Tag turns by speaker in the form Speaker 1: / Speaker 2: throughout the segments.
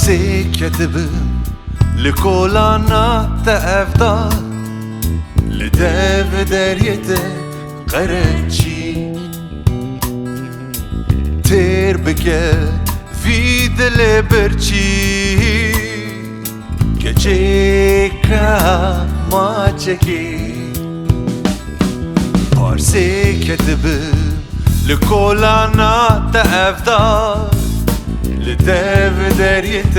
Speaker 1: پارسی کتبم لکولانا تافدا لدف دریت قرچی تیر بکه وی دل برچی گچه که ما چکی پارسی کتبم لکولانا تافدا لدف دریت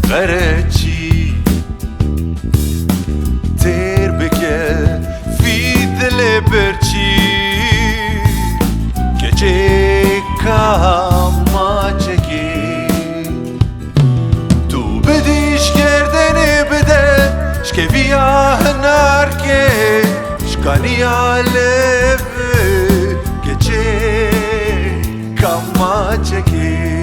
Speaker 1: قرچی تیر بکه فی دل برچی گچه کاما چکی تو بدیش گردنی بده شکویا هنرکه شکانیا لب گچه کاما چکی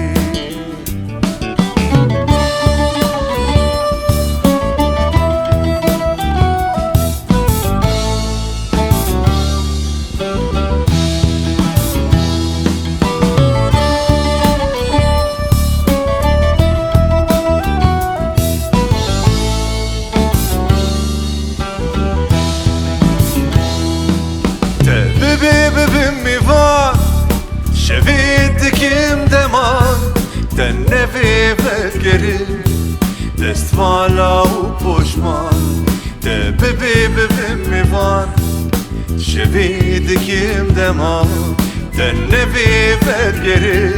Speaker 1: ببم میوان شوید کم دمان تنفی بگری دست والا و پشمان ببم میوان شوید کم دمان تنفی بگری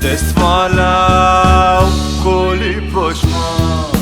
Speaker 1: دست والا و کلی پشمان